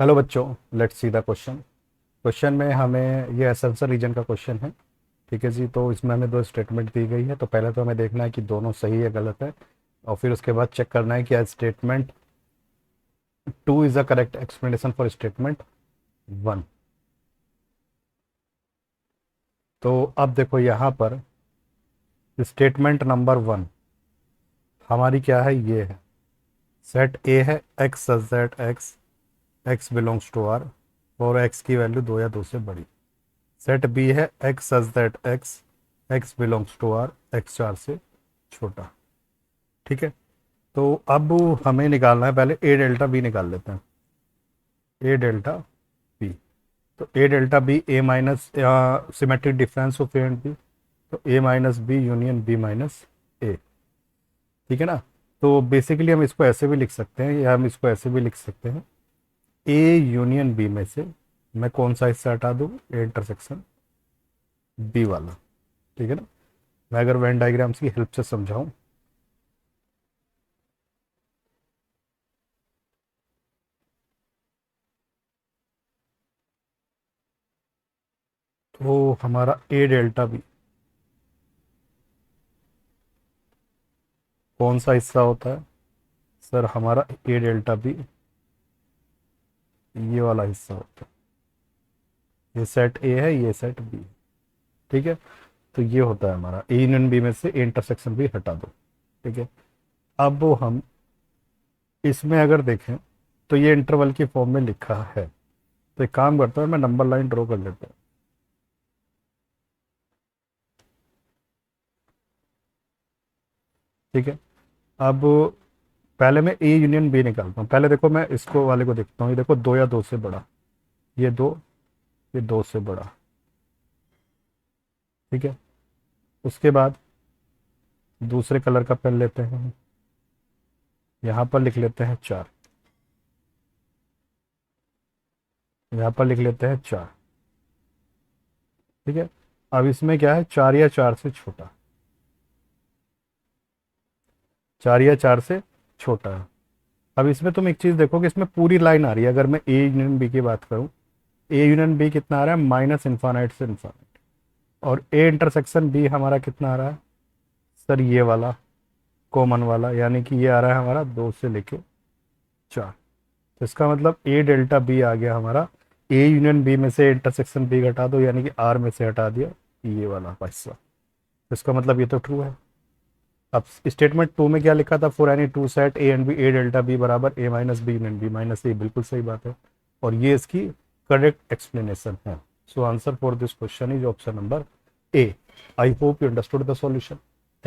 Hello बच्चों, let's see the question. Question में हमें ये एसेंशियल रीजन का क्वेश्चन है। ठीक है जी। तो इसमें हमें दो स्टेटमेंट दी गई है, तो पहले तो हमें देखना है कि दोनों सही है गलत है, और फिर उसके बाद चेक करना है कि statement two is the correct explanation for statement one. तो अब देखो यहाँ पर स्टेटमेंट नंबर वन हमारी क्या है, ये है सेट ए है X such that X X belongs to R और एक्स की वैल्यू दो या दो से बड़ी। सेट बी है X such that X X belongs to R X चार से छोटा। ठीक है। तो अब हमें निकालना है, पहले ए डेल्टा बी निकाल लेते हैं। ए डेल्टा बी, तो A delta B A minus symmetric difference of A and B, तो A minus B union B minus A. ठीक है ना। तो बेसिकली हम इसको ऐसे भी लिख सकते हैं या हम इसको ऐसे भी लिख सकते हैं, ए यूनियन बी में से मैं कौन सा हिस्सा हटा दूँ, ए इंटरसेक्शन बी वाला। ठीक है ना। मैं अगर वेन डायग्राम्स की हेल्प से समझाऊं, तो हमारा ए डेल्टा बी कौन सा हिस्सा होता है सर, हमारा ए डेल्टा बी ये वाला हिस्सा होता है। ये सेट ए है, ये सेट बी है। ठीक है। तो ये होता है हमारा ए यूनियन बी में से ए इंटरसेक्शन बी हटा दो। ठीक है। अब हम इसमें अगर देखें तो ये इंटरवल की फॉर्म में लिखा है, तो एक काम करता हूँ, मैं नंबर लाइन ड्रॉ कर लेता हूँ। ठीक है। अब पहले मैं ए यूनियन बी निकालता हूँ। पहले देखो मैं इसको वाले को देखता हूँ, ये देखो दो या दो से बड़ा, ये दो, ये दो से बड़ा। ठीक है। उसके बाद दूसरे कलर का पेन लेते हैं, यहाँ पर लिख लेते हैं चार, यहाँ पर लिख लेते हैं चार। ठीक है। अब इसमें क्या है, चार या चार से छोटा, चार या चार से छोटा है। अब इसमें तुम एक चीज़ देखो कि इसमें पूरी लाइन आ रही है। अगर मैं ए यूनियन बी की बात करूँ, ए यूनियन बी कितना आ रहा है, माइनस इन्फानाइट से इन्फानाइट। और ए इंटरसेक्शन बी हमारा कितना आ रहा है सर, ये वाला कॉमन वाला, यानी कि ये आ रहा है हमारा दो से लेके चार। तो इसका मतलब ए डेल्टा बी आ गया हमारा, ए यूनियन बी में से इंटरसेक्शन बी घटा दो, यानी कि आर में से हटा दिया ये वाला हिस्सा। तो इसका मतलब ये तो ट्रू है। अब स्टेटमेंट टू में क्या लिखा था, for any two set A and B A delta B बराबर A minus B union B minus A, बिल्कुल सही बात है, और ये इसकी करेक्ट एक्सप्लेनेशन है। So answer for this question is option number A. I hope you understood the solution.